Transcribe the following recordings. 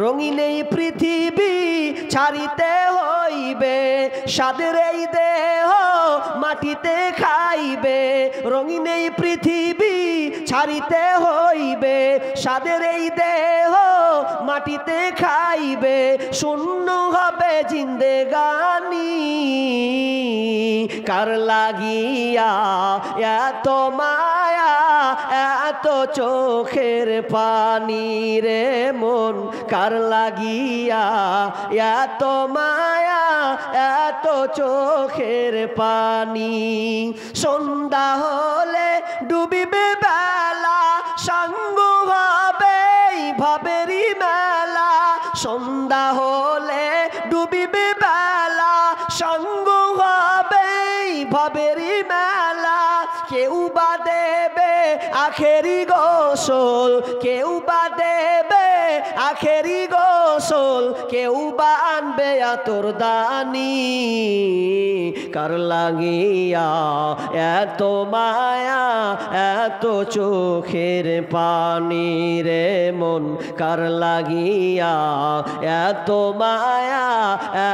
রঙিন এই পৃথিবী ছাড়িতে হইবে, সাদের এই দেহ মাটিতে খাইবে। রঙিন এই পৃথিবী ছাড়িতে হইবে, সাদের এই দেহ মাটিতে খাইবে। শূন্য হবে জিন্দেগানি, কার লাগিয়া এত মায়া এত চোখের পানি রে মন, কার লাগিয়া এত মায়া এত চোখের পানি। সন্ধ্যা হলে ডুবিবে বেলা, সাঙ্গ হবে ভাবেরই মেলা। সন্ধ্যা হলে ডুবিবে বেলা, সাঙ্গ হবে ভাবেরই মেলা। কেউ বা দেবে আখেরি গোসল, কেউ বা দেবে আখেরি গোসল, কেউ বা আনবে আতর দানি। কার লাগিয়া এত মায়া এত চোখের পানি রে মন, কার লাগিয়া এত মায়া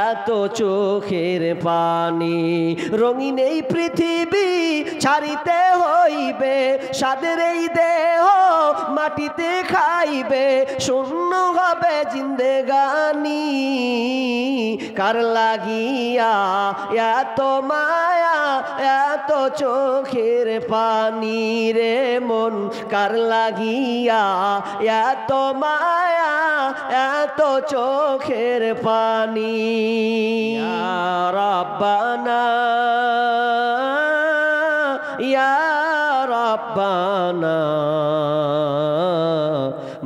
এত চোখের পানি। রঙিন এই পৃথিবী ছাড়িতে হইবে, সাদের এই দেহ মাটিতে খাইবে। শূন্য হবে জিন্দেগানি, কার লাগিয়া এত মায়া এত চোখের পানি রে মন, কার লাগিয়া এত মায়া এত চোখের পানি। ইয়া রাব্বানা ইয়া রাব্বানা,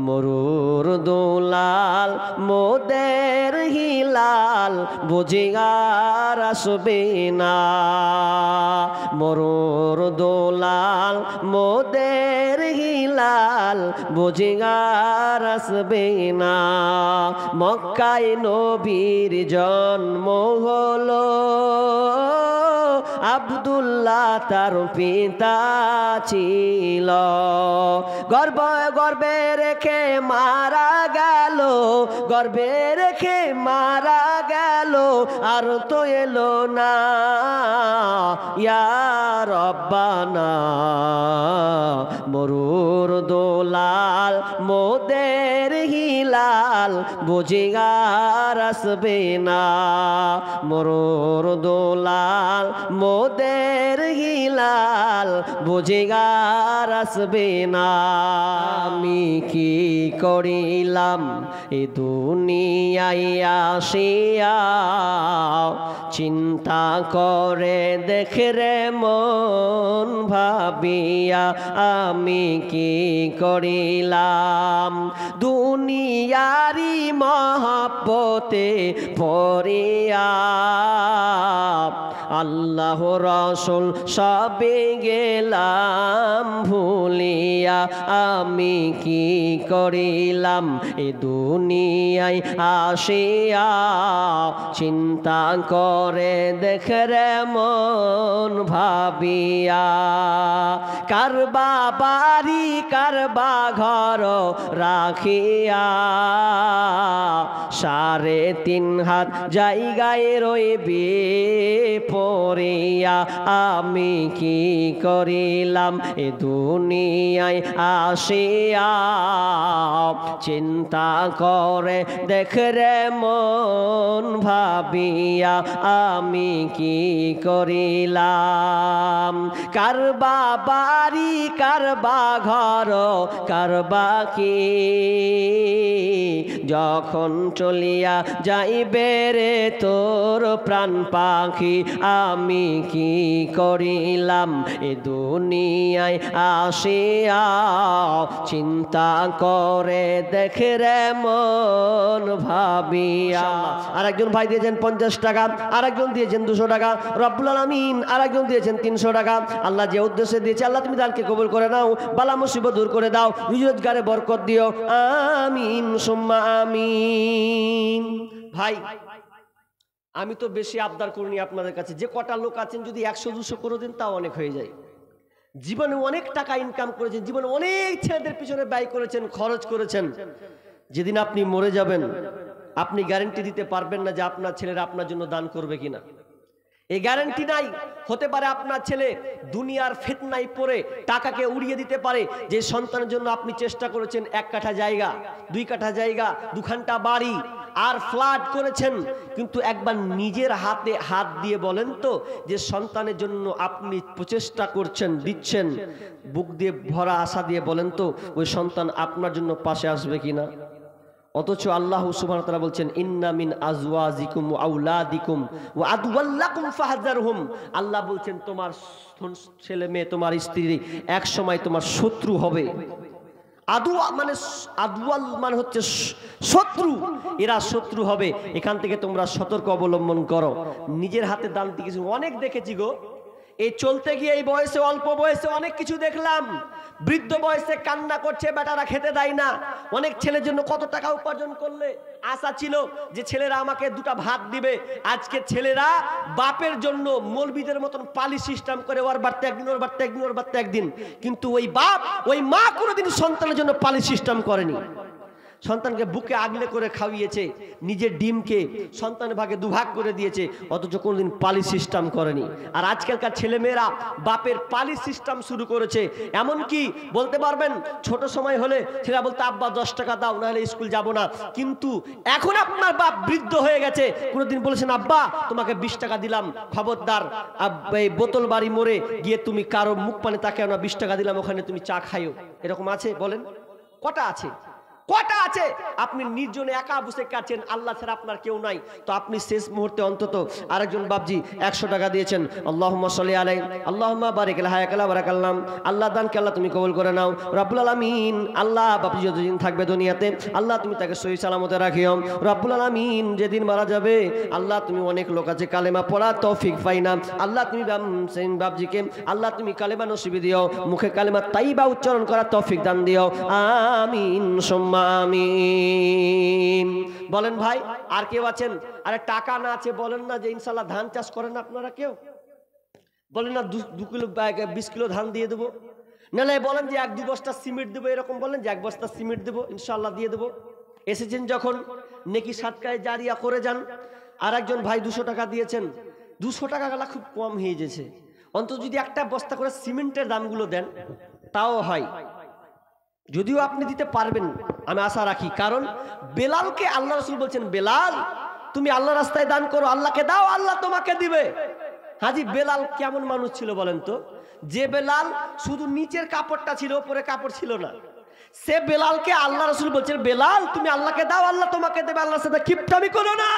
মরুর দুলাল মোদের হিলাল বুঝিয়ার আসবে না। মরুর দুলাল মোদের হিলাল বুঝিয়ার আসবে না। মক্কায় নবীর জন্ম হলো, আব্দুল্লাহ তার পিতা ছিল। গর্বে রেখে মারা গেল, গর্বে রেখে মারা গেল, আর তো এলো না। ইয়া রব্বানা, মরুর দোলাল মোদের হিলাল বুঝিয়ার আসবে না। মরুর দোলাল মোদের হিলাল বুঝিয়ার আসবে না। আমি কি করিলাম এ দুনিয়ায় আসিয়া, চিন্তা করে দেখে রে মন ভাবিয়া। আমি কি করিলাম দুনিয়ারি মহব্বতে পড়িয়া, আল্লাহ রসুল সবে গেলাম ভুলিয়া। আমি কি করিলাম এ দুনিয়ায় আসিয়া, চিন্তা করে দেখে রে মন ভাবিয়া। কারবা বাড়ি কারবা ঘর রাখিয়া, 3.5 হাত জায়গায় রইবে পড়িয়া। আমি কি করিলাম এ দুনিয়ায় আসিয়া, চিন্তা করে দেখে রে মন ভাবিয়া। আমি কি করিলাম কারবা বাড়ি কারবা ঘর কারবা কি, যখন চলিয়া যাইবে রে তোর প্রাণ পাখি। আমি কি করিলাম এ দুনিয়ায় আসিয়া, চিন্তা করে দেখে রে মন ভাবিয়া। আরেকজন ভাই দিয়েছেন 50 টাকা, আরেকজন দিয়েছেন 200 টাকা, রব্বুল আলামিন আরেকজন দিয়েছেন 300 টাকা। আল্লাহ যে উদ্দেশ্যে দিয়েছে আল্লাহ তুমি দানকে কবুল করে নাও, বালা মুসিবত দূর করে দাও, রুজি রোজগারে বরকত দিও, আমিন সুম্মা আমিন। ভাই আমি তো বেশি আবদার করিনি আপনাদের কাছে, যে কটা লোক আছেন যদি 100-200 করে দেন তাও অনেক হয়ে যায়। জীবনে অনেক টাকা ইনকাম করেছেন, জীবনে অনেক ছেলেদের পিছনে ব্যয় করেছেন, খরচ করেছেন, যেদিন আপনি মরে যাবেন আপনি গ্যারান্টি দিতে পারবেন না যে আপনার ছেলেরা আপনার জন্য দান করবে কিনা। এই গ্যারান্টি নাই। হতে পারে আপনার ছেলে দুনিয়ার ফিতনায় পড়ে টাকাকে উড়িয়ে দিতে পারে। যে সন্তানের জন্য আপনি চেষ্টা করেছেন 1 কাঠা জায়গা, 2 কাঠা জায়গা, 2 খানটা বাড়ি আর ফ্ল্যাট করেছেন, কিন্তু একবার নিজের হাতে হাত দিয়ে বলেন তো যে সন্তানের জন্য আপনি প্রচেষ্টা করছেন, দিচ্ছেন, বুক দিয়ে ভরা আশা দিয়ে বলেন তো ওই সন্তান আপনার জন্য পাশে আসবে কিনা। অথচ আল্লাহ সুবহানাহু ওয়া তাআলা বলছেন ইন্না মিন আজওয়াজিকুম ওয়া আওলাদিকুম ওয়া আদওয়াল্লাকুম ফাহযারহুম। আল্লাহ বলছেন তোমার ছেলে মেয়ে, তোমার স্ত্রী এক সময় তোমার শত্রু হবে। আদওয়া মানে আদওয়াল মানে হচ্ছে শত্রু, এরা শত্রু হবে, এখান থেকে তোমরা সতর্ক অবলম্বন করো। নিজের হাতে দান দিয়েছি, অনেক দেখেছি গো। এই চলতে গিয়ে এই বয়সে, অল্প বয়সে অনেক কিছু দেখলাম। বৃদ্ধ বয়সে কান্না করছে, বেটারা খেতে দেয় না। অনেক ছেলের জন্য কত টাকা উপার্জন করলে আশা ছিল যে ছেলেরা আমাকে 2টা ভাত দিবে। আজকে ছেলেরা বাপের জন্য মৌলবীদের মতন পালি সিস্টেম করে, ওর বাড়তে একদিন, ওর বাড়তে একদিন, ওর বাড়তে একদিন। কিন্তু ওই বাপ, ওই মা কোনোদিন সন্তানের জন্য পালি সিস্টেম করেনি। সন্তানকে বুকে আগলে করে খাওয়িয়েছে, নিজের ডিমকে সন্তানের ভাগে 2 ভাগ করে দিয়েছে, অথচ কোনোদিন পালি সিস্টেম করেনি। আর আজকালকার ছেলেমেয়েরা বাপের পালি সিস্টেম শুরু করেছে। এমন কি বলতে পারবেন, ছোট সময় হলে ছেলেরা বলতে আব্বা 10 টাকা দাও, নাহলে স্কুল যাব না। কিন্তু এখন আপনার বাপ বৃদ্ধ হয়ে গেছে, কোনোদিন বলেছেন আব্বা তোমাকে 20 টাকা দিলাম, খবরদার এই বোতল বাড়ি মোড়ে গিয়ে তুমি কারো মুখ পানে তাকাও না, 20 টাকা দিলাম, ওখানে তুমি চা খাইও। এরকম আছে বলেন? কটা আছে? কটা আছে? আপনি নির্জনে একা বসে কাটছেন, আল্লাহ ছাড়া আপনার কেউ নাই। তো আপনি শেষ মুহূর্তে অন্তত আরেকজন বাপজি 100 টাকা দিয়েছেন, আল্লাহুম্মা সাল্লি আলাইহি আল্লাহুম্মা বারিক আলা হায়াকালা বারাকাল্লাম। আল্লাহ দানকে আল্লাহ তুমি কবুল করে নাও রব্বুল আলামিন। আল্লাহ বাপজি যতদিন থাকবে দুনিয়াতে আল্লাহ তুমি তাকে সহি সালামতে রাখিও রব্বুল আলামিন। যেদিন মারা যাবে আল্লাহ তুমি, অনেক লোক আছে কালেমা পড়ার তৌফিক পাই না, আল্লাহ তুমি বাপজিকে আল্লাহ তুমি কালেমা নসিব দিও, মুখে কালেমা তাইবা উচ্চারণ করার তৌফিক দান দিও, আমিন সুম্মা আমিন। বলেন ভাই আর কেউ আছেন? আরে টাকা না আছে বলেন না যে ইনশাআল্লাহ ধান চাষ করেন আপনারা কেউ? বলেন না 2 কিলো 20 কিলো ধান দিয়ে দেবো, নাহলে বলেন যে 1-2 বস্তা সিমেন্ট দেবো, এরকম বলেন যে 1 বস্তা সিমেন্ট দেবো, ইনশাআল্লাহ দিয়ে দেবো। এসেছেন যখন নেকি সাদকায়ে জারিয়া করে যান। আর একজন ভাই 200 টাকা দিয়েছেন, 200 টাকা গেলা খুব কম হয়ে গেছে, অন্তত যদি 1টা বস্তা করে সিমেন্টের দামগুলো দেন তাও হয়। যদিও আপনি দিতে পারবেন আমি আশা রাখি, কারণ বেলালকে আল্লাহ রাসূল বলছেন বেলাল তুমি আল্লাহ রাস্তায় দান করো, আল্লাহকে দাও, আল্লাহ তোমাকে দিবে। হাজি বেলাল কেমন মানুষ ছিল বলেন তো? যে বেলাল শুধু নিচের কাপড়টা ছিল, উপরে কাপড় ছিল না, সে বেলালকে আল্লাহ রাসূল বলছেন বেলাল তুমি আল্লাহকে দাও, আল্লাহ তোমাকে দেবে, আল্লাহর সাথে কিপটামি করো না,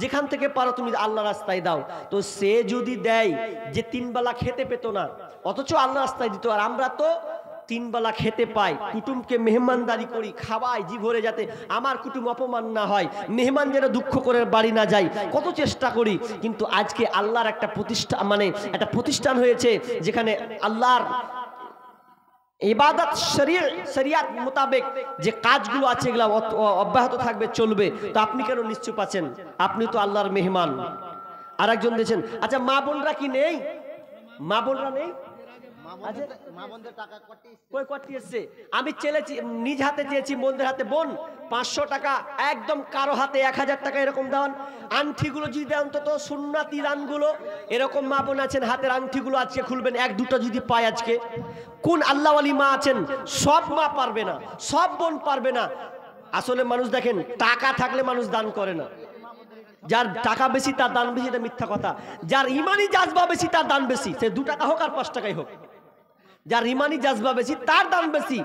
যেখান থেকে পারো তুমি আল্লাহ রাস্তায় দাও। তো সে যদি দেয় যে 3 বেলা খেতে পেত না, অথচ আল্লাহ রাস্তায় দিত, আর আমরা তো 3 বেলা খেতে পাই, কুটুমকে মেহমানদারি করি, খাওয়াই জি ভরে, যাতে আমার কুটুম অপমান না হয়, মেহমান যেন দুঃখ করে বাড়ি না যায়, কত চেষ্টা করি। কিন্তু আজকে আল্লাহর একটা প্রতিষ্ঠান, মানে একটা প্রতিষ্ঠান হয়েছে যেখানে আল্লাহর ইবাদত শরিয়াত মোতাবেক যে কাজগুলো আছে এগুলো অব্যাহত থাকবে, চলবে। তো আপনি কেন নিশ্চুপ আছেন? আপনি তো আল্লাহর মেহমান। আর একজন দিয়েছেন, আচ্ছা মা বোনরা কি নেই? মা বোনরা নেই? আমি চেয়েছি, নিজ হাতে চেয়েছি, বোনদের হাতে, বোন 500 টাকা একদম কারো হাতে 1000 টাকা এরকম দেন। আংটিগুলো যদি দেন অন্তত সুন্নাতি দানগুলো, এরকম মা বোন আছেন হাতের আংটিগুলো আজকে খুলবেন, 1-2টা যদি পায় আজকে। কোন আল্লাহওয়ালি মা আছেন? সব মা পারবে না, সব বোন পারবে না। আসলে মানুষ দেখেন, টাকা থাকলে মানুষ দান করে না। যার টাকা বেশি তার দান বেশি, এটা মিথ্যা কথা। যার ইমানি জাজবা বেশি তার দান বেশি, সে 2 টাকা হোক আর 5 টাকাই হোক। যার ইমানি জাজবা বেশি তার দান বেশি।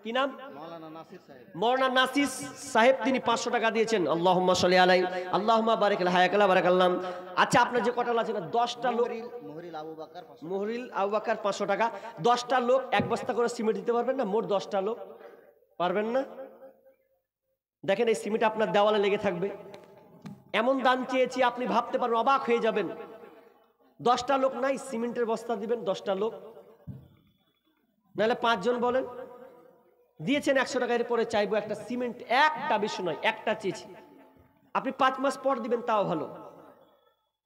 কি নাম? মৌলানা নাসির সাহেব, তিনি 500 টাকা দিয়েছেন। আল্লাহুম্মা সাল্লি আলাইহি আল্লাহুম্মা বারিক আলা হায়াকালা বারাকাল্লাম। আচ্ছা আপনার যে কটা আছে না, 10টা লোক, মুহরিল আবু বকর 500 টাকা, 10টা লোক 1 বস্তা করে সিমেন্ট দিতে পারবেন না? মোট 10টা লোক পারবেন না? দেখেন এই সিমেন্ট আপনার দেওয়ালে লেগে থাকবে। এমন দান চেয়েছি আপনি ভাবতে পারেন, অবাক হয়ে যাবেন। 10টা লোক নাই, সিমেন্টের বস্তা দিবেন 10টা লোক, নাহলে 5 জন বলেন দিয়েছেন 100 টাকার পরে চাইবো একটা সিমেন্ট, একটা বেশি নয়, একটা চেয়েছি। আপনি 5 মাস পর দিবেন তাও ভালো।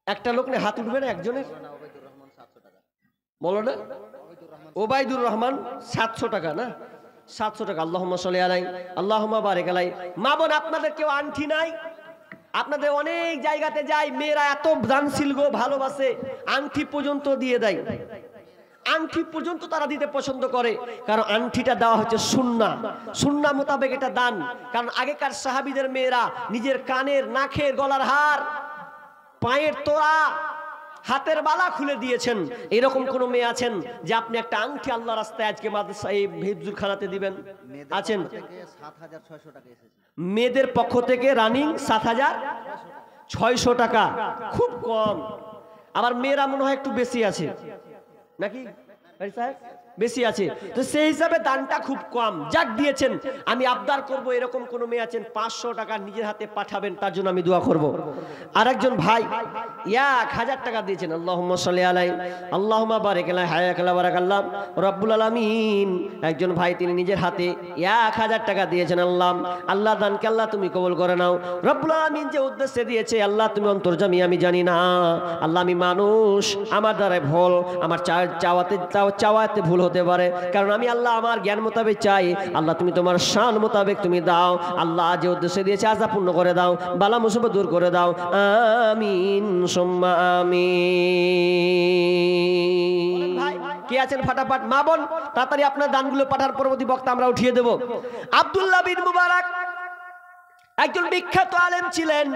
একটা লোক না হাত উঠবে না একজনের? বলো না, ওবায়দুর রহমান 700 টাকা না? 700 টাকা। আল্লাহুম্মা সাল্লি আলাইহি আল্লাহুম্মা বারিক আলাইহি। মা বোন, আপনাদের কেউ আংটি নাই? আপনাদের অনেক জায়গাতে যায়, মেয়েরা এত দানশীল গো, ভালোবাসে, আংটি পর্যন্ত দিয়ে দেয়। আংটি পর্যন্ত তারা দিতে পছন্দ করে, কারণ আংটিটা দেওয়া হচ্ছে সুন্নাহ, সুন্নাহ মোতাবেক এটা দান। কারণ আগেকার সাহাবীদের মেয়েরা নিজের কানের, নাকের, গলার হার, পায়ের তোড়া, হাতের বালা খুলে দিয়েছেন। এরকম কোন মেয়ে আছেন যে আপনি একটা আংটি আল্লাহ রাস্তায় আজকে মাদ্রাসা এই হিফজুলখানাতে দিবেন? আছেন? মেয়েদের পক্ষ থেকে রানিং 7,600 টাকা, খুব কম। আবার মেয়েরা মনে হয় একটু বেশি আছে নাকি সাহেব? বেশি আছে, তো সেই হিসাবে দানটা খুব কম। যাক দিয়েছেন, আমি আবদার করব এরকম কোন মেয়ে আছেন 500 টাকা নিজের হাতে পাঠাবেন, তার জন্য আমি দোয়া করব। আর একজন ভাই 1000 টাকা দিয়েছেন। আল্লাহুম্মা সাল্লি আলাইহি আল্লাহুম্মা বারিক আলাইহি হায়াকাল্লাহ বারাকাল্লাহ রব্বুল আলামিন। একজন ভাই তিনি নিজের হাতে 1000 টাকা দিয়েছেন। আল্লাহ দানকে আল্লাহ তুমি কবুল করে নাও। রব্বুল আলামিন যে উদ্দেশ্যে দিয়েছে আল্লাহ তুমি অন্তর্যামী, আমি জানি না। আল্লাহ আমি মানুষ, আমার দ্বারা ভুল, আমার চাওয়াতে ভুল হতে পারে, কারণ আমি আল্লাহ আমার জ্ঞান মোতাবেক চাই। আল্লাহ তুমি তোমার শান মোতাবেক তুমি দাও। আল্লাহ যে উদ্দেশ্যে দিয়েছে আশা পূর্ণ করে দাও, বালা মুসিবত দূর করে দাও। আমিন সুম্মা আমিন। ভাই কে আছেন ফাটাফাট? মা বোন তাড়াতাড়ি আপনার দানগুলো পাঠার, পরবর্তী বক্তা আমরা উঠিয়ে দেব। আব্দুল্লাহ বিন মুবারক একজন বিখ্যাত আলেম ছিলেন।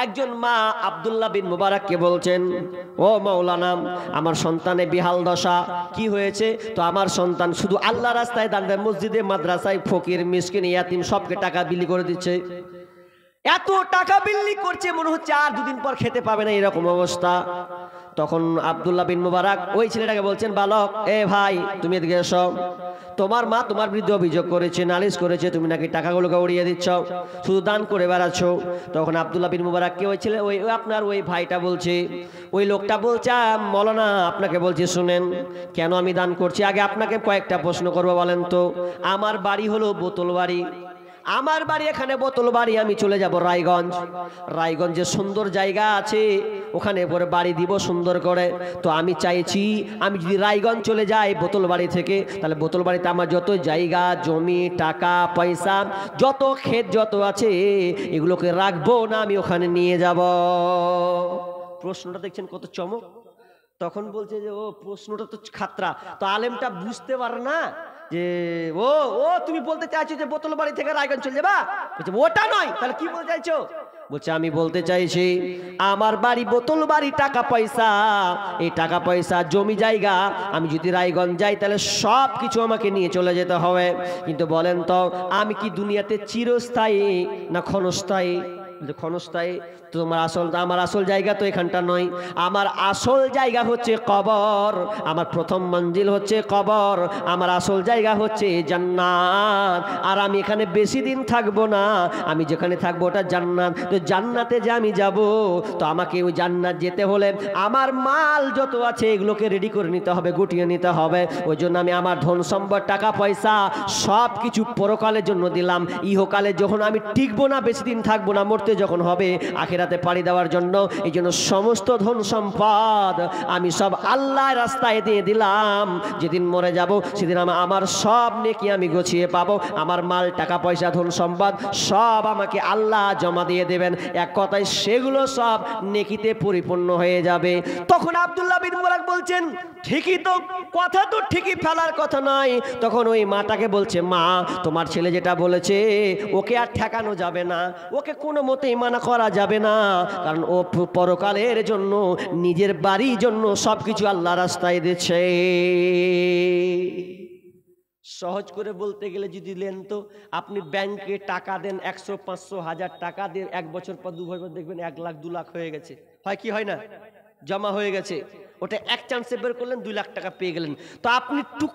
একজন মা আব্দুল্লাহ বিন মুবারককে বলছেন, ও মাওলানা, আমার সন্তানে বিহাল দশা, কি হয়েছে? তো আমার সন্তান শুধু আল্লাহ রাস্তায় দান দেয়, মসজিদে, মাদ্রাসায়, ফকির, মিসকিন, ইয়াতিম সবকে টাকা বিলি করে দিচ্ছে। এত টাকা বিলি করছে, মনে হচ্ছে আর দুদিন পর খেতে পাবে না, এরকম অবস্থা। তখন আব্দুল্লাহ বিন মুবারক ওই ছেলেটাকে বলছেন, বালক, এ ভাই তুমি এদিকে এসো। তোমার মা তোমার বিরুদ্ধে অভিযোগ করেছে, নালিশ করেছে, তুমি নাকি টাকাগুলোকে উড়িয়ে দিচ্ছ, শুধু দান করে বেড়াচ্ছ। তখন আব্দুল্লাহ বিন মুবারককে ওই ছেলে, ওই আপনার ওই ভাইটা বলছে, ওই লোকটা বলছে, মৌলানা আপনাকে বলছি শুনেন, কেন আমি দান করছি? আগে আপনাকে কয়েকটা প্রশ্ন করবো, বলেন তো। আমার বাড়ি হলো বোতল বাড়ি, আমার বাড়ি এখানে বোতল বাড়ি, আমি চলে যাব রায়গঞ্জ। রায়গঞ্জে সুন্দর জায়গা আছে, ওখানে পরে বাড়ি দিব সুন্দর করে। তো আমি চাইছি আমি যদি রায়গঞ্জ চলে যাই বোতল বাড়ি থেকে, তাহলে বোতল বাড়িতে আমার যত জায়গা জমি টাকা পয়সা যত ক্ষেত যত আছে এগুলোকে রাখবো না, আমি ওখানে নিয়ে যাব। প্রশ্নটা দেখছেন কত চমক। তখন বলছে যে ও প্রশ্নটা তো খাতরা। তো আলেমটা বুঝতে পারে না যে ও তুমি বলতে চাইছো যে বোতল বাড়ি থেকে রায়গঞ্জ চলে যাবা? বলছে ওটা নয়, তাহলে কি বলতে চাইছো? বলছে আমি বলতে চাইছি আমার বাড়ি বোতল বাড়ি, টাকা পয়সা, এই টাকা পয়সা জমি জায়গা আমি যদি রায়গঞ্জ যাই তাহলে সব কিছু আমাকে নিয়ে চলে যেতে হবে। কিন্তু বলেন তো আমি কি দুনিয়াতে চিরস্থায়ী না ক্ষণস্থায়ী? ক্ষণস্থায়ী। তোমার আমার আসল জায়গা তো এখানটা নয়, আমার আসল জায়গা হচ্ছে কবর, আমার প্রথম মঞ্জিল হচ্ছে কবর, আমার আসল জায়গা হচ্ছে জান্নাত। আর আমি এখানে বেশি দিন থাকবো না, আমি যেখানে থাকবো ওটা জান্নাত। তো জান্নাতে যে আমি যাব, তো আমাকে ওই জান্নাত যেতে হলে আমার মাল যত আছে এগুলোকে রেডি করে নিতে হবে, গুটিয়ে নিতে হবে। ওই জন্য আমি আমার ধন সম্পদ টাকা পয়সা সব কিছু পরকালের জন্য দিলাম। ইহকালে যখন আমি টিকবো না, বেশি দিন থাকবো না, মরতে যখন হবে আখিরাতে পাড়ি দেওয়ার জন্য, এই জন্য সমস্ত ধন সম্পদ আমি সব আল্লাহর রাস্তায় দিয়ে দিলাম। যেদিন মরে যাব সেদিন আমার সব নেকি আমি গুছিয়ে পাবো, আমার মাল টাকা পয়সা ধন সম্পদ সব আমাকে আল্লাহ জমা দিয়ে দেবেন। এক কথায় সেগুলো সব নেকিতে পরিপূর্ণ হয়ে যাবে। তখন আব্দুল্লাহ বিন মুবারক বলছেন, ঠিকই তো, কথা তো ঠিকই, ফেলার কথা নয়। তখন ওই মাটাকে বলছে, মা তোমার ছেলে যেটা বলেছে ওকে আর ঠেকানো যাবে না, ওকে কোনো মতেই মানা করা যাবে না, কারণ ও পরকালের জন্য নিজের বাড়ির জন্য সবকিছু আল্লাহ রাস্তায় দিচ্ছে। সহজ করে বলতে গেলে যদি লেন তো আপনি ব্যাংকে টাকা দেন 100, 500, 1000 টাকা দিয়ে 1 বছর পর 2 বছর দেখবেন 1 লাখ 2 লাখ হয়ে গেছে, হয় কি হয় না? জমা হয়ে গেছে, ওটা এক চান্সে বের করলেন 2 লাখ টাকা পেয়ে গেলেন। তো আপনি টুক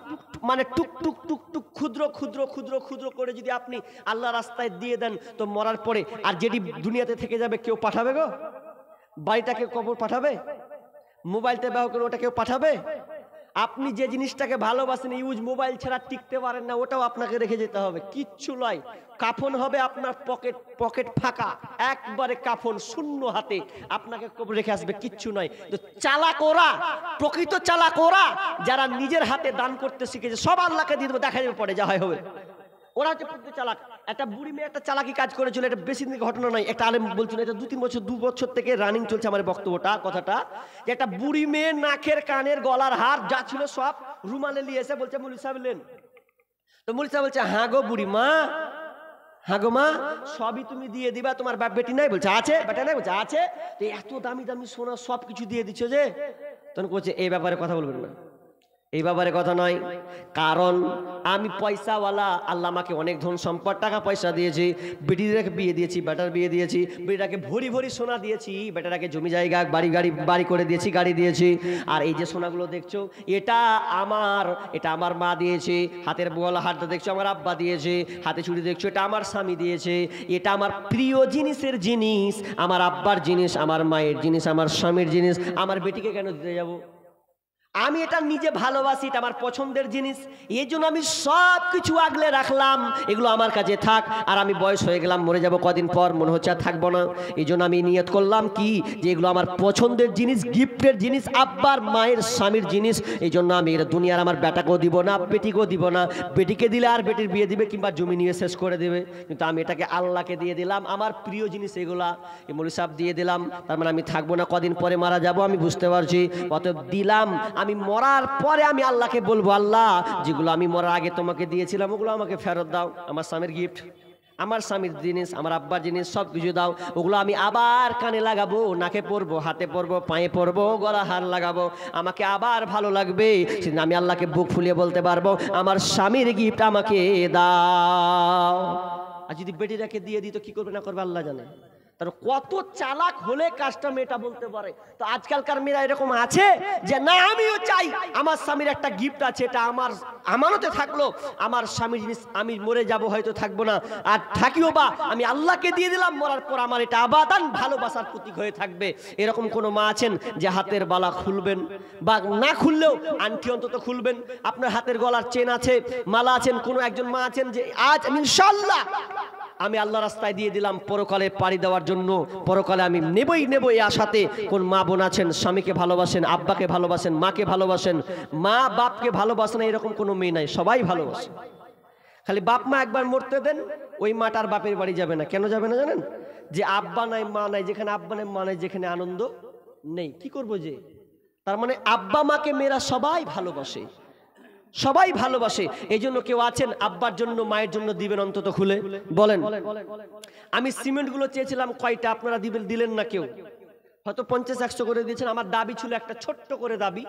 টুক ক্ষুদ্র ক্ষুদ্র ক্ষুদ্র ক্ষুদ্র করে যদি আপনি আল্লাহ রাস্তায় দিয়ে দেন, তো মরার পরে আর যেটি দুনিয়াতে থেকে যাবে কেউ পাঠাবে গো? বাড়িটাকে কবর পাঠাবে? মোবাইলটা ব্যবহার করে ওটা কেউ পাঠাবে? আপনি যে জিনিসটাকে ভালোবাসেন, ইউজ মোবাইল ছাড়া টিকতে পারেন না, ওটাও আপনাকে রেখে যেতে হবে। কিচ্ছু নয়, কাফন হবে আপনার পকেট ফাঁকা, একবারে কাফন শূন্য হাতে আপনাকে কবর রেখে আসবে, কিচ্ছু নয়। তো চালাক ওরা, প্রকৃত চালাক ওরা যারা নিজের হাতে দান করতে শিখেছে, সব আল্লাহকে দিয়ে দেবো, দেখা যাবে পরে যা হয় হবে। ওরা হচ্ছে প্রকৃত চালাক। একটা বুড়ি মেয়ে একটা চালাকি কাজ করেছিল, এটা বেশি দিন ঘটনা নয়, একটা আলেম বলছিল, এটা 2 বছর থেকে রানিং চলছে আমার বক্তব্যটা, কথাটা, যে একটা বুড়ি মেয়ে নাকের কানের গলার হার যা ছিল সব রুমালে নিয়ে এসে বলছে মৌলভী সাহেব নেন। তো মৌলভী সাহেব বলছে হ্যাঁ গো বুড়ি মা, হ্যাঁ গো মা, সবই তুমি দিয়ে দিবা, তোমার বাপ বেটি নাই? বলছে আছে। বেটা নাই? বলছে আছে। তো এত দামি দামি সোনা সব কিছু দিয়ে দিচ্ছ যে? তখন বলছে এই ব্যাপারে কথা বলবেন না, এই ব্যাপারে কথা নয়, কারণ আমি পয়সাওয়ালা, আল্লাহ আমাকে অনেক ধন সম্পদ টাকা পয়সা দিয়েছি, বেটিটাকে বিয়ে দিয়েছি, বেটার বিয়ে দিয়েছি, বেটাকে ভরি ভরি সোনা দিয়েছি, বেটাটাকে জমি জায়গা বাড়ি করে দিয়েছি, গাড়ি দিয়েছি। আর এই যে সোনাগুলো দেখছো এটা আমার মা দিয়েছে, হাতের গলা হারটা দেখছো আমার আব্বা দিয়েছে, হাতে চুড়ি দেখছো এটা আমার স্বামী দিয়েছে, এটা আমার প্রিয় জিনিসের জিনিস, আমার আব্বার জিনিস, আমার মায়ের জিনিস, আমার স্বামীর জিনিস, আমার বেটিকে কেন দিতে যাবো? আমি এটা নিজে ভালোবাসি, এটা আমার পছন্দের জিনিস, এই জন্য আমি সব কিছু আগলে রাখলাম, এগুলো আমার কাছে থাক। আর আমি বয়স হয়ে গেলাম, মরে যাব কদিন পর, মনে হচ্ছে আর থাকবো না, এই জন্য আমি নিয়ত করলাম কি, যে এগুলো আমার পছন্দের জিনিস, গিফটের জিনিস, আব্বার মায়ের স্বামীর জিনিস, এই জন্য আমি এটা দুনিয়ার আমার বেটাকেও দিব না, বেটিকেও দিব না। বেটিকে দিলে আর বেটির বিয়ে দিবে কিংবা জমি নিয়ে শেষ করে দেবে, কিন্তু আমি এটাকে আল্লাহকে দিয়ে দিলাম, আমার প্রিয় জিনিস এগুলা, এই মৌলভী সাহেব দিয়ে দিলাম। তার মানে আমি থাকবো না, কদিন পরে মারা যাব, আমি বুঝতে পারছি, অতএব দিলাম। আমি মরার পরে আমি আল্লাহকে বলবো, আল্লাহ যেগুলো আমি মরার আগে তোমাকে দিয়েছিলাম ওগুলো আমাকে ফেরত দাও, আমার স্বামীর গিফট, আমার স্বামীর জিনিস, আমার আব্বার জিনিস সব কিছু দাও, ওগুলো আমি আবার কানে লাগাবো, নাকে পরবো, হাতে পরবো, পায়ে পরবো, গলা হার লাগাবো, আমাকে আবার ভালো লাগবে, সেদিন আমি আল্লাহকে বুক ফুলিয়ে বলতে পারবো আমার স্বামীর গিফট আমাকে দাও। আর যদি বেটিটাকে দিয়ে দিত কি করবে না করবে আল্লাহ জানে। তার কত চালাক হলে কাজটা মেয়েটা বলতে পারে। তো আজকালকার মেয়েরা এরকম আছে যে না আমিও চাই, আমার স্বামীর একটা গিফট আছে, এটা আমার আমানতে থাকলো, আমার স্বামীর জিনিস, আমি মরে যাব হয়তো থাকবো না, আর থাকিও বা আমি আল্লাহকে দিয়ে দিলাম, মরার পর আমার এটা আবাদান ভালোবাসার প্রতীক হয়ে থাকবে। এরকম কোনো মা আছেন যে হাতের বালা খুলবেন, বা না খুললেও আংটি অন্তত খুলবেন, আপনার হাতের গলার চেন আছে, মালা আছেন, কোনো একজন মা আছেন যে আজ ইনশাআল্লাহ আমি আল্লাহ রাস্তায় দিয়ে দিলাম পরকালে পাড়ি দেওয়ার জন্য, পরকালে আমি নেবই এই আশাতে। কোন মা বোন আছেন স্বামীকে ভালোবাসেন, আব্বাকে ভালোবাসেন, মাকে ভালোবাসেন, মা বাপকে ভালোবাসেন, এরকম কোনো মেয়ে নাই, সবাই ভালোবাসে। খালি বাপ মা একবার মরতে দেন, ওই মাটার বাপের বাড়ি যাবে না। কেন যাবে না জানেন? যে আব্বা নাই মা নাই, যেখানে আব্বা নাই মা নাই, যেখানে আনন্দ নেই, কি করবো যে? তার মানে আব্বা মাকে মেয়েরা সবাই ভালোবাসে, সবাই ভালোবাসে। এই জন্য কেউ আছেন আব্বার জন্য মায়ের জন্য দিবেন অন্তত খুলে বলেন। আমি সিমেন্ট গুলো চেয়েছিলাম কয়টা, আপনারা দিলেন না কেউ, হয়তো 50-100 করে দিয়েছেন। আমার দাবি ছিল একটা ছোট্ট করে দাবি,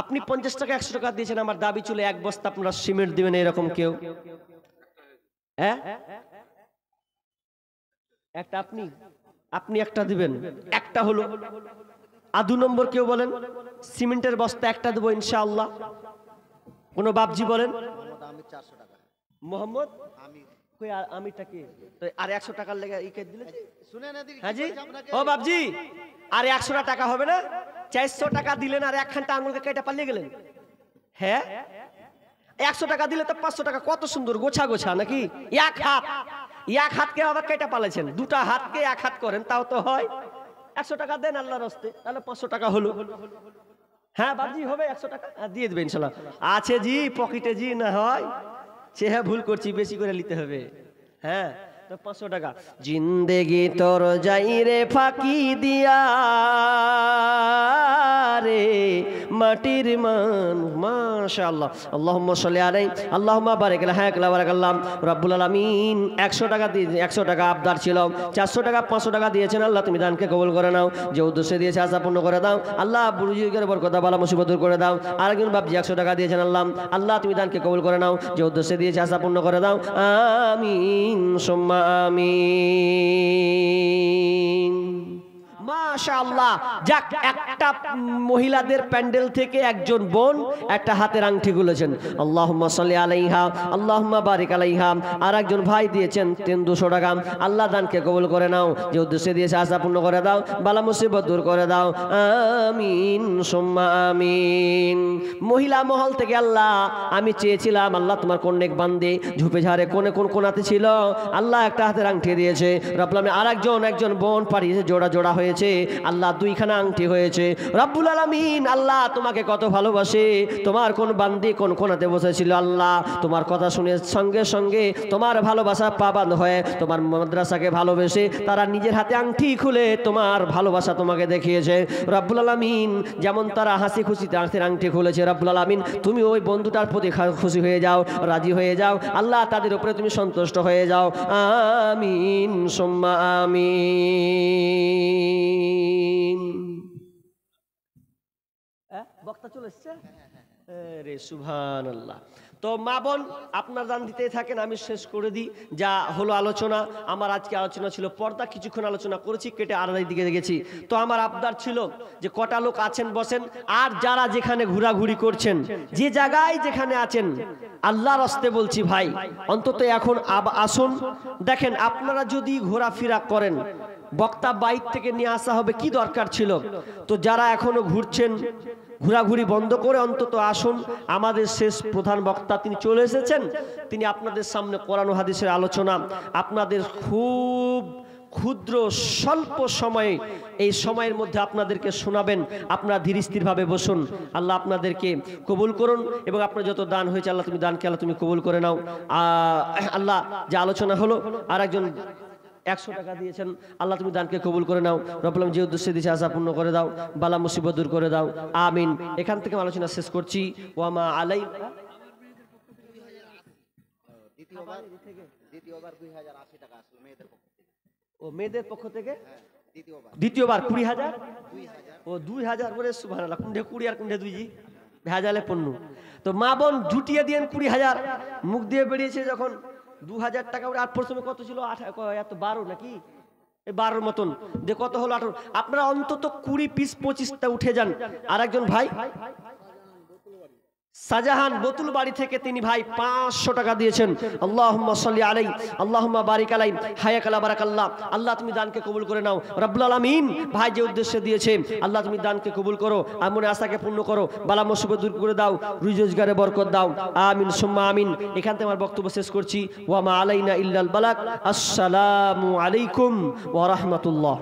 আপনি 50 টাকা 100 টাকা দিয়েছেন, আমার দাবি ছিল 1 বস্তা আপনারা সিমেন্ট দিবেন, এরকম কেউ? হ্যাঁ, একটা আপনি একটা দিবেন, একটা হলো। আর 2 নম্বর কেউ বলেন সিমেন্টের বস্তা একটা দেবো ইনশাআল্লাহ। কোন বাপজি বলেন? মোহাম্মদ আমিরটাকে আর 100 টাকার লেগে দিলে হ্যাঁ জি, ও বাপজি আর 100 টাকা হবে না? 400 টাকা দিলেন আর একখানটা আঙুলকে কেটে পালিয়ে গেলেন। হ্যাঁ, 100 টাকা দিলে তো 500 টাকা, কত সুন্দর গোছা গোছা নাকি? এক হাতকে আবার কেটে পালাইছেন, 2টা হাতকে 1 হাত করেন তাও তো হয়। 100 টাকা দেন আল্লাহর রাস্তে, তাহলে 500 টাকা হলো। হ্যাঁ বাবজি হবে 100 টাকা দিয়ে দেবে ইনশাল্লাহ। আছে জি পকেটে জি, না হয় সে হ্যাঁ ভুল করছি, বেশি করে নিতে হবে। হ্যাঁ, 500 টাকা। জিন্দেগি তোর যাই রে ফাঁকি দিয়া রে মাটির মান, মাশাআল্লাহ, আল্লাহুম্মা সাল্লি আলাইহি আল্লাহুম্মা বারিক আলা হায়াক লা বারাকাল্লাহ রাব্বুল আলামিন। 100 টাকা দিয়ে 100 টাকা আবদার ছিল, 400 টাকা 500 টাকা দিয়েছেন। আল্লাহ তুমি দানকে কবুল করে নাও, যে উদ্দেশ্যে দিয়েছে আশা পূর্ণ করে দাও। আল্লাহ বুরুজিকের বরকত বালা মুসিবত দূর করে দাও। আরেকজন বাপজি 100 টাকা দিয়েছেন, আল্লাহ তুমি দানকে কবুল করে নাও, যে উদ্দেশ্যে দিয়েছে আশা পূর্ণ করে দাও। আমিন সুম্মা আমিন। মাশাআল্লাহ। যাক, একটা মহিলাদের প্যান্ডেল থেকে একজন বোন একটা হাতের আংটি গুলেছেন, আল্লাহুম্মা সাল্লি আলাইহা আল্লাহুম্মা বারিক আলাইহা। আর একজন ভাই দিয়েছেন 200 টাকা, আল্লাহ দানকে কবুল করে নাও, যে উদ্দেশ্যে দিয়েছে আশা পূর্ণ করে দাও, বালা মুসিবত দূর করে দাও। আমিন সুম্মা আমিন। মহিলা মহল থেকে আল্লাহ আমি চেয়েছিলাম, আল্লাহ তোমার কোন নেক বান্দে ঝুপে ঝাড়ে কোন কোনাতে ছিল, আল্লাহ একটা হাতের আংটি দিয়েছে রব্বুল আলামিন। একজন বোন পাঠিয়েছে, জোড়া জোড়া হয়েছে, আল্লাহ দুইখানা আংটি হয়েছে। রব্বুল আলামিন আল্লাহ তোমাকে কত ভালোবাসে। তোমার কোন বান্দি কোন কোনাতে বসেছিল আল্লাহ তোমার কথা শুনে সঙ্গে সঙ্গে তোমার ভালোবাসা পাবান হয়ে তোমার মাদ্রাসাকে ভালোবেসে তারা নিজের হাতে আংটি খুলে তোমার ভালোবাসা তোমাকে দেখিয়েছে। রব্বুল আলামিন যেমন তারা হাসি খুশিতে আংটি খুলেছে, রব্বুল আলামিন তুমি ওই বন্ধুটার প্রতি খুশি হয়ে যাও, রাজি হয়ে যাও আল্লাহ, তাদের উপরে তুমি সন্তুষ্ট হয়ে যাও। আমিন সুম্মা আমিন। বক্তা চলে এসছে রে, সুবহানাল্লাহ। তো মা বোন আপনার দান দিতেই থাকেন, আমি শেষ করে দিই যা হলো আলোচনা। আমার আজকে আলোচনা ছিল পর্দা, কিছুক্ষণ আলোচনা করেছি, কেটে আড়াই দিকে গেছি। তো আমার আবদার ছিল যে কটা লোক আছেন বসেন, আর যারা যেখানে ঘোরাঘুরি করছেন, যে জায়গায় যেখানে আছেন, আল্লাহর হস্তে বলছি ভাই অন্তত এখন আসুন। দেখেন আপনারা যদি ঘোরাফেরা করেন, বক্তা বাইক থেকে নিয়ে আসা হবে, কি দরকার ছিল? তো যারা এখনো ঘুরছেন ঘোরাঘুরি বন্ধ করে অন্তত আসুন। আমাদের শেষ প্রধান বক্তা তিনি চলে এসেছেন, তিনি আপনাদের সামনে কোরআন ও হাদিসের আলোচনা আপনাদের খুব ক্ষুদ্র স্বল্প সময়ে, এই সময়ের মধ্যে আপনাদেরকে শোনাবেন। আপনারা ধীর স্থিরভাবে বসুন। আল্লাহ আপনাদেরকে কবুল করুন এবং আপনার যত দান হয়েছে আল্লাহ তুমি দানকে আল্লাহ তুমি কবুল করে নাও। আল্লাহ যে আলোচনা হলো, আর একজন 100 টাকা দিয়েছেন, আল্লাহ তুমি দানকে কবুল করে নাও। রব্বুল আলামিন যে উদ্দেশ্যে দিয়েছে আশা পূর্ণ করে দাও, বালা মুসিবত দূর করে দাও, আমিন। এখান থেকে আলোচনা শেষ করছি। ওয়ামা আলাই মেয়েদের পক্ষ থেকে দ্বিতীয়বার 20,000 ও 2,000 করে, সুবহানাল্লাহ। কুন্ডে 20 আর কুন্ডে 2 জি ভেজালে পণ্য। তো মা বোন জুটিয়ে দিয়েন 20,000, মুখ দিয়ে বেরিয়েছে যখন 2,000 টাকা। আর প্রথমে কত ছিল? 12 নাকি 12 মতন যে কত হলো 18। আপনারা অন্তত 20 পিস 25টা উঠে যান। আর একজন ভাই শাহজাহান বোতুল বাড়ি থেকে তিনি ভাই 500 টাকা দিয়েছেন। আল্লাহুম্মা সাল্লি আলাইহি আল্লাহুম্মা বারিক আলাইহি হায়াকালা বারাকাল্লাহ। আল্লাহ তুমি দানকে কবুল করে নাও। রব্বুল আলামিন ভাই যে উদ্দেশ্যে দিয়েছে আল্লাহ তুমি দানকে কবুল করো, আমনে আশাকে পূর্ণ করো, বালা মুসিবত দূর করে দাও, রুজি রোজগারে বরকত দাও, আমিন সুম্মা আমিন। এখান থেকে আমার বক্তব্য শেষ করছি। ওয়া মা আলাইনা ইল্লাল বালাগ। আসসালামু আলাইকুম ওয়া রাহমাতুল্লাহ।